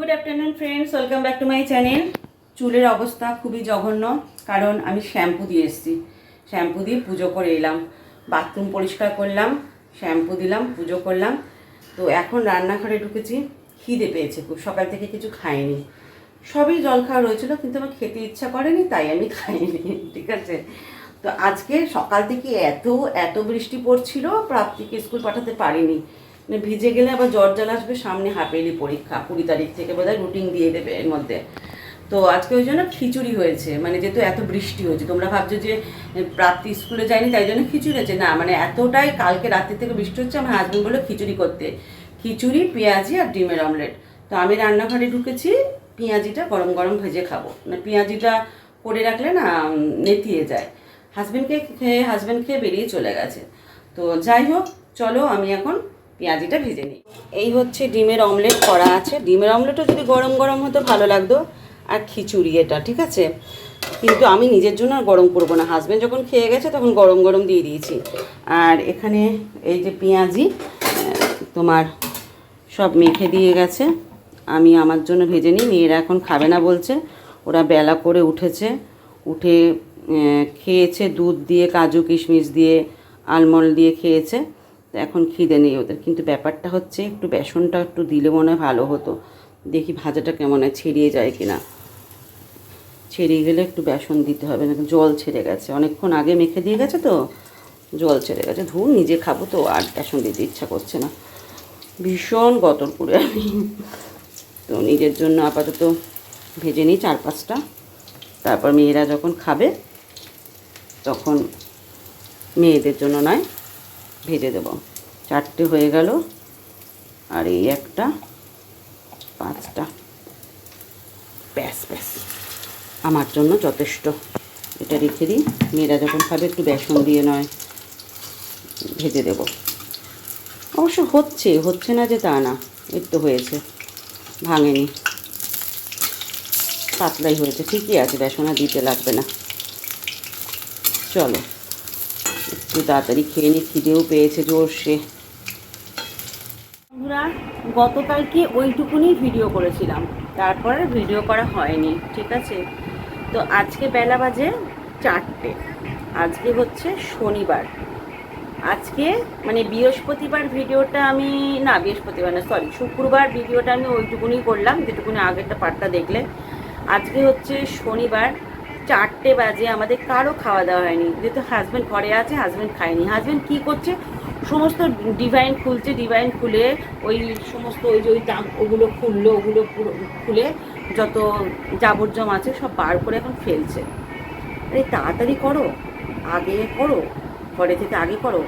Good afternoon friends, welcome back to my channel. চুলের অবস্থা খুবই জঘন্য, কারণ আমি শ্যাম্পু দিয়ে এসেছি। শ্যাম্পু দিয়ে পুজো করে এলাম, বাথরুম পরিষ্কার করলাম, শ্যাম্পু দিলাম, পুজো করলাম। তো এখন রান্নাঘরে ঢুকেছি। খিদে পেয়েছে খুব, সকাল থেকে কিছু খাইনি। সবই জল খাওয়া রয়েছিল, কিন্তু আমার খেতে ইচ্ছা করেনি, তাই আমি খাইনি। ঠিক আছে। তো আজকে সকাল থেকে এত এত বৃষ্টি পড়ছিল, প্রাপ্তিকে স্কুল পাঠাতে পারিনি। মানে ভিজে গেলে আবার জ্বর জ্বালা আসবে, সামনে হাফেলি পরীক্ষা 20 তারিখ থেকে বোধহয় রুটিন দিয়ে দেবে এর মধ্যে। তো আজকে ওই জন্য খিচুড়ি হয়েছে, মানে যেহেতু এত বৃষ্টি হয়েছে, তোমরা ভাবছো যে প্রাপ্তি স্কুলে যায়নি তাই জন্য খিচুড়ি হয়েছে, না মানে এতটাই কালকে রাত্রি থেকে বৃষ্টি হচ্ছে, আমার হাজব্যান্ড বললো খিচুড়ি করতে। খিচুড়ি, পেঁয়াজি আর ডিমের অমলেট। তো আমি রান্নাঘরে ঢুকেছি, পেঁয়াজিটা গরম গরম ভেজে খাবো। মানে পেঁয়াজিটা করে রাখলে না নেতিয়ে যায়। হাজব্যান্ড খেয়ে বেরিয়ে চলে গেছে। তো যাই হোক, চলো আমি এখন পেঁয়াজিটা ভেজে নিই। এই হচ্ছে ডিমের অমলেট করা আছে। ডিমের অমলেটও যদি গরম গরম হতো ভালো লাগতো, আর খিচুড়ি এটা, ঠিক আছে। কিন্তু আমি নিজের জন্য আর গরম করবো না, হাজব্যান্ড যখন খেয়ে গেছে তখন গরম গরম দিয়ে দিয়েছি। আর এখানে এই যে পেঁয়াজি তোমার সব মেখে দিয়ে গেছে, আমি আমার জন্য ভেজে নিই। মেয়েরা এখন খাবে না বলছে, ওরা বেলা করে উঠেছে, উঠে খেয়েছে দুধ দিয়ে, কাজু কিশমিশ দিয়ে, আলমন্ড দিয়ে খেয়েছে। এখন খিদে নেই ওদের। কিন্তু ব্যাপারটা হচ্ছে একটু বেসনটা একটু দিলে মনে হয় ভালো হতো। দেখি ভাজাটা কেমন হয়, ছেড়িয়ে যায় কিনা। ছেড়িয়ে গেলে একটু বেসন দিতে হবে, না জল ছেড়ে গেছে, অনেকক্ষণ আগে মেখে দিয়ে গেছে তো জল ছেড়ে গেছে। ধুর, নিজে খাবো তো আর বেসন দিতে ইচ্ছা করছে না, ভীষণ গতর করে আমি। তো নিজের জন্য আপাতত ভেজে নিই 4-5টা, তারপর মেয়েরা যখন খাবে তখন মেয়েদের জন্য নয় ভেজে দেবো। 4টে হয়ে গেল, আর এই একটা, 5টা, ব্যাস ব্যাস আমার জন্য যথেষ্ট। এটা রেখে দিই, মেয়েরা যখন খাবে একটু বেসন দিয়ে নয় ভেজে দেব। অবশ্য হচ্ছে না যে তা না, এর তো হয়েছে, ভাঙেনি, পাতলাই হয়েছে, ঠিকই আছে, বেসন আর দিতে লাগবে না। চলো একটু তাড়াতাড়ি খেয়ে নিই, খিদেও পেয়েছে জোরসে। বন্ধুরা, গতকালকে ওইটুকুনি ভিডিও করেছিলাম, তারপরে ভিডিও করা হয়নি, ঠিক আছে। তো আজকে বেলা বাজে 4টে, আজকে হচ্ছে শনিবার। আজকে মানে বৃহস্পতিবার ভিডিওটা আমি, না বৃহস্পতিবার না সরি শুক্রবার ভিডিওটা আমি ওইটুকুনি করলাম, যেটুকুনি আগেরটা পার্টটা দেখলে। আজকে হচ্ছে শনিবার, 4টে বাজে, আমাদের কারো খাওয়া দাওয়া হয়নি। যেহেতু হাজব্যান্ড ঘরে আছে, হাজব্যান্ড খায়নি। হাজব্যান্ড কী করছে, সমস্ত ডিভাইন খুলছে, ডিভাইন খুলে ওই সমস্ত ওই যে ওই ওগুলো খুললো, ওগুলো খুলে যত জাবরজম আছে সব বার করে এখন ফেলছে। আরে তাড়াতাড়ি করো, আগে করো, ঘরে থেকে আগে করো।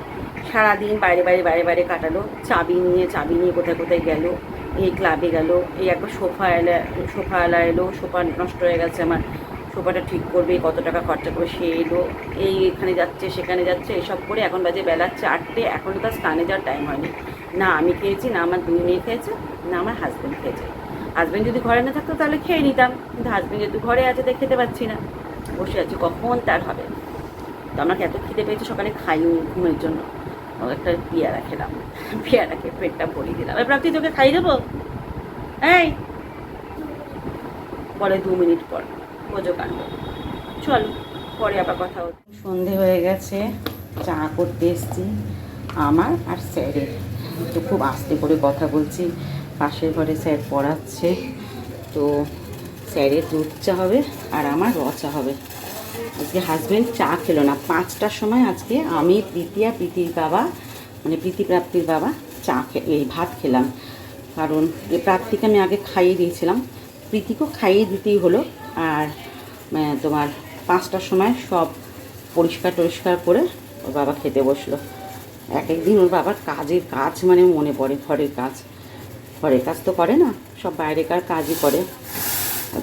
সারাদিন বাইরে বাইরে বাইরে বাইরে কাটালো, চাবি নিয়ে কোথায় কোথায় গেল, এই ক্লাবে গেল, এই একবার সোফাওয়ালা এলো, সোফা নষ্ট হয়ে গেছে আমার, সোফাটা ঠিক করবে, কত টাকা খরচা করে সে এলো, এই এখানে যাচ্ছে সেখানে যাচ্ছে, এসব করে এখন বাজে বেলা 4টে। এখনও তার স্নানে যাওয়ার টাইম হয়নি। না আমি খেয়েছি, না আমার 2 মেয়ে খেয়েছে, না আমার হাজব্যান্ড খেয়েছে। হাজব্যান্ড যদি ঘরে না থাকতো তাহলে খেয়ে নিতাম, কিন্তু হাজব্যান্ড যেহেতু ঘরে আছে তাই খেতে পাচ্ছি না, বসে আছি, কখন তার হবে। তো আমাকে এত খিদে পেয়েছে, সকালে খাইনি ঘুমের জন্য, একটা পেয়ারা খেলাম, পেয়ারা খেয়ে পেটটা ভরিয়ে দিলাম। এবার প্রাপ্তি তোকে খাই দেবো, এই পরে 2 মিনিট পর বোঝো কাণ্ড। চলো পরে আবার কথা হচ্ছে। সন্ধে হয়ে গেছে, চা করতে এসছি আমার আর স্যারের। তো খুব আস্তে করে কথা বলছি, পাশের ঘরে স্যার পড়াচ্ছে। তো স্যারের দুধ চা হবে আর আমার র চা হবে। আজকে হাজব্যান্ড চা খেলো না, 5টার সময় আজকে আমি, প্রীতি আর প্রীতির বাবা, মানে প্রীতি প্রাপ্তির বাবা এই ভাত খেলাম। কারণ প্রাপ্তিকে আমি আগে খাইয়ে দিয়েছিলাম, প্রীতিকেও খাইয়ে দিতেই হলো। আর তোমার 5টার সময় সব পরিষ্কার করে ওর বাবা খেতে বসলো। এক একদিন ওর বাবার কাজ মানে মনে পড়ে, ঘরের কাজ তো করে না, সব বাইরেকার কাজই করে।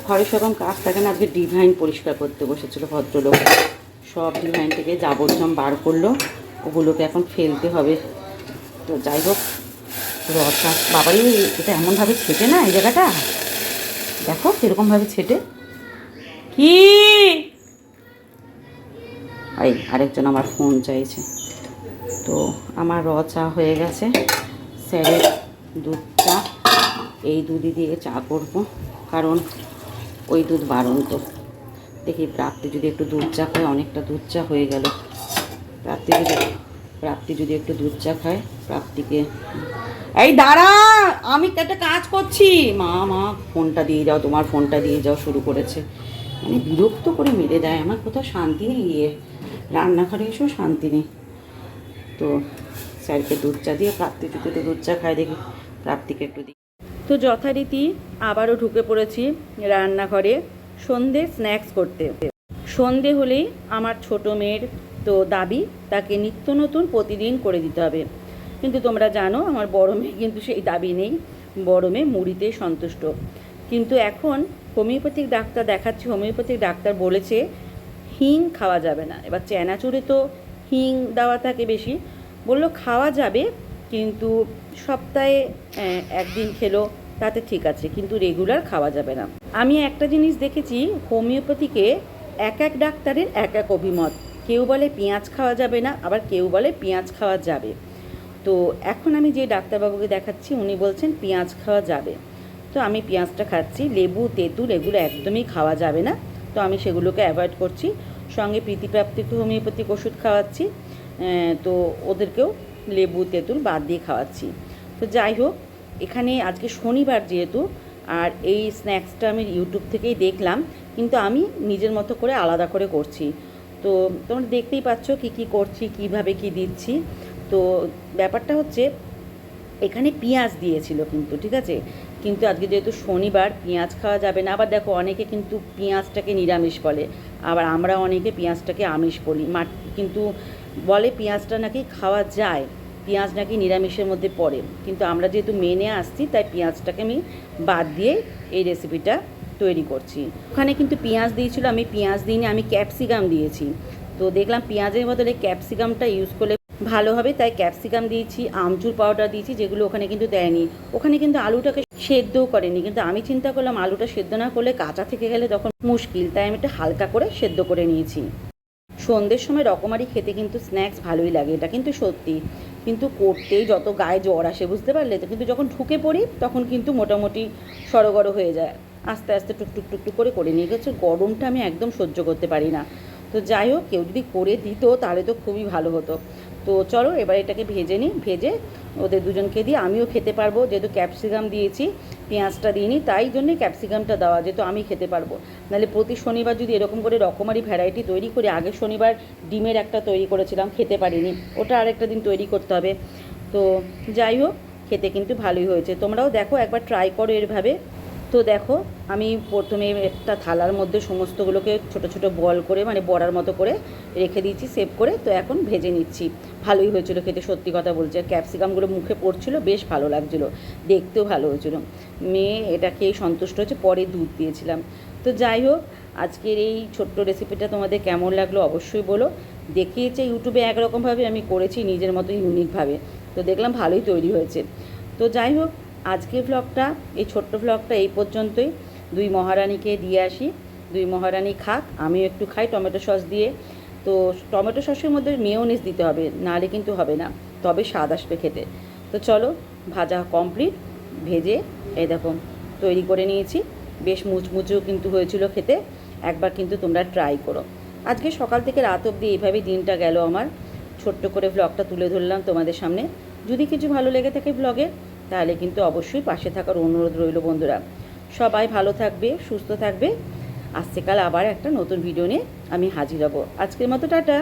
ঘরে সেরকম কাজ থাকে না। আজকে ডিভাইন পরিষ্কার করতে বসেছিল ভদ্রলোক, সব ডিভাইন থেকে জাবরজম বার করলো, ওগুলোকে এখন ফেলতে হবে। তো যাই হোক, রসা বাবাই, এটা এমনভাবে ছেটে না, এই জায়গাটা দেখো কীরকমভাবে ছেটে। কি এই আরেকজন আমার ফোন চাইছে। তো আমার র চা হয়ে গেছে, স্যারের দুধ চা এই দুধই দিয়ে চা করবো, কারণ ওই দুধ বাড়ন্ত। দেখি প্রাপ্তি যদি একটু দুধ চা খায়, অনেকটা দুধ চা হয়ে গেল। প্রাপ্তি যদি একটু দুধ চা খায়, প্রাপ্তিকে এই দাঁড়া, আমি একটা কাজ করছি। মা ফোনটা দিয়ে যাও, তোমার ফোনটা দিয়ে যাও শুরু করেছে। মানে বিরক্ত করে মেরে দেয়, আমার কোথাও শান্তি নেই, রান্নাঘরে এসেও শান্তি নেই। তো স্যারকে দুধ চা দিয়ে প্রাপ্তি যদি একটু দুধ চা খায়, দেখি প্রাপ্তিকে একটু দিই। তো যথারীতি আবারও ঢুকে পড়েছি রান্নাঘরে সন্ধে স্ন্যাক্স করতে। সন্ধে হলেই আমার ছোটো মেয়ের তো দাবি, তাকে নিত্য নতুন প্রতিদিন করে দিতে হবে। কিন্তু তোমরা জানো আমার বড় মেয়ে কিন্তু সেই দাবি নেই, বড় মেয়ে মুড়িতেই সন্তুষ্ট। কিন্তু এখন হোমিওপ্যাথিক ডাক্তার দেখাচ্ছি, হোমিওপ্যাথিক ডাক্তার বলেছে হিং খাওয়া যাবে না। এবার চানাচুরে তো হিং দেওয়া থাকে বেশি, বললো খাওয়া যাবে কিন্তু সপ্তাহে একদিন খেলো তাতে ঠিক আছে, কিন্তু রেগুলার খাওয়া যাবে না। আমি একটা জিনিস দেখেছি, হোমিওপ্যাথিকে এক এক ডাক্তারের এক এক অভিমত। কেউ বলে পেঁয়াজ খাওয়া যাবে না, আবার কেউ বলে পেঁয়াজ খাওয়া যাবে। তো এখন আমি যে ডাক্তারবাবুকে দেখাচ্ছি উনি বলছেন পেঁয়াজ খাওয়া যাবে। তো আমি পেঁয়াজটা খাচ্ছি, লেবু তেঁতুল এগুলো একদমই খাওয়া যাবে না, তো আমি সেগুলোকে অ্যাভয়েড করছি। সঙ্গে প্রীতিপ্রাপ্তিকে হোমিওপ্যাথিক ওষুধ খাওয়াচ্ছি, তো ওদেরকেও লেবু তেঁতুল বাদ দিয়ে খাওয়াচ্ছি। তো যাই হোক, এখানে আজকে শনিবার যেহেতু, আর এই স্ন্যাক্সটা আমি ইউটিউব থেকেই দেখলাম, কিন্তু আমি নিজের মতো করে আলাদা করে করছি। তো তোমরা দেখতেই পাচ্ছ কী কী করছি, কিভাবে কি দিচ্ছি। তো ব্যাপারটা হচ্ছে এখানে পেঁয়াজ দিয়েছিল কিন্তু, ঠিক আছে, কিন্তু আজকে যেহেতু শনিবার পেঁয়াজ খাওয়া যাবে না। আবার দেখো অনেকে কিন্তু পেঁয়াজটাকে নিরামিষ বলে, আবার আমরা অনেকে পেঁয়াজটাকে আমিষ বলি, কিন্তু বলে পেঁয়াজটা নাকি খাওয়া যায়, পেঁয়াজ নাকি নিরামিষের মধ্যে পড়ে। কিন্তু আমরা যেহেতু মেনে আসছি তাই পেঁয়াজটাকে আমি বাদ দিয়ে এই রেসিপিটা তৈরি করছি। ওখানে কিন্তু পেঁয়াজ দিয়েছিল, আমি পেঁয়াজ দিইনি, আমি ক্যাপসিকাম দিয়েছি। তো দেখলাম পেঁয়াজের বদলে ক্যাপসিকামটা ইউজ করলে ভালো হবে, তাই ক্যাপসিকাম দিয়েছি, আমচুর পাউডার দিয়েছি, যেগুলো ওখানে কিন্তু দেয়নি। ওখানে কিন্তু আলুটাকে সেদ্ধও করেনি, কিন্তু আমি চিন্তা করলাম আলুটা সেদ্ধ না করলে কাঁচা থেকে গেলে তখন মুশকিল, তাই আমি একটা হালকা করে সেদ্ধ করে নিয়েছি। সন্ধ্যের সময় রকমারি খেতে কিন্তু স্ন্যাক্স ভালোই লাগে, এটা কিন্তু সত্যি। কিন্তু করতেই যত গায়ে জ্বর আসে, বুঝতে পারলে তো। কিন্তু যখন ঢুকে পড়ি তখন কিন্তু মোটামুটি সড়গড় হয়ে যায়, আস্তে আস্তে টুকটুক টুকটুক করে নিয়ে গেছে। গরমটা আমি একদম সহ্য করতে পারি না। তো যাই হোক, কেউ যদি করে দিত তাহলে তো খুবই ভালো হতো। তো চলো এবার এটাকে ভেজে নিই, ভেজে ওদের দুজনকে দিয়ে আমিও খেতে পারবো, যেহেতু ক্যাপসিকাম দিয়েছি, পেঁয়াজটা দিইনি, তাই জন্যই ক্যাপসিকামটা দেওয়া, যেহেতু আমি খেতে পারবো। নাহলে প্রতি শনিবার যদি এরকম করে রকমারি ভ্যারাইটি তৈরি করি, আগের শনিবার ডিমের একটা তৈরি করেছিলাম, খেতে পারিনি, ওটা আরেকটা দিন তৈরি করতে হবে। তো যাই হোক, খেতে কিন্তু ভালোই হয়েছে, তোমরাও দেখো একবার ট্রাই করো এরভাবে। তো দেখো আমি প্রথমে একটা থালার মধ্যে সমস্তগুলোকে ছোট ছোট বল করে, মানে বড়ার মতো করে রেখে দিয়েছি সেভ করে। তো এখন ভেজে নিচ্ছি। ভালোই হয়েছিল খেতে, সত্যি কথা বলছি। আর ক্যাপসিকামগুলো মুখে পড়ছিল, বেশ ভালো লাগছিলো, দেখতেও ভালো হয়েছিল। মেয়ে এটা খেয়েই সন্তুষ্ট হয়েছে, পরে দুধ দিয়েছিলাম। তো যাই হোক, আজকের এই ছোট্ট রেসিপিটা তোমাদের কেমন লাগলো অবশ্যই বলো। দেখিয়েছে ইউটিউবে একরকমভাবে, আমি করেছি নিজের মতো ইউনিকভাবে, তো দেখলাম ভালোই তৈরি হয়েছে। তো যাই হোক, আজকের ভ্লগটা, এই ছোট্ট ভ্লগটা এই পর্যন্তই। দুই মহারানীকে দিয়ে আসি, দুই মহারানী খাক, আমিও একটু খাই টমেটো সস দিয়ে। তো টমেটো সসের মধ্যে মেয়োনিজ দিতে হবে, নাহলে কিন্তু হবে না, তবে স্বাদ আসবে খেতে। তো চলো, ভাজা কমপ্লিট, ভেজে এই দেখো তৈরি করে নিয়েছি। বেশ মুচমুচেও কিন্তু হয়েছিল খেতে, একবার কিন্তু তোমরা ট্রাই করো। আজকে সকাল থেকে রাত অবধি এইভাবেই দিনটা গেল আমার। ছোট্ট করে ভ্লগটা তুলে ধরলাম তোমাদের সামনে। যদি কিছু ভালো লেগে থাকে ভ্লগে, তাহলে কিন্তু অবশ্যই পাশে থাকার অনুরোধ রইল বন্ধুরা। সবাই ভালো থাকবে, সুস্থ থাকবে। আসছে কাল আবার একটা নতুন ভিডিও নিয়ে আমি হাজির হব। আজকের মতো টাটা।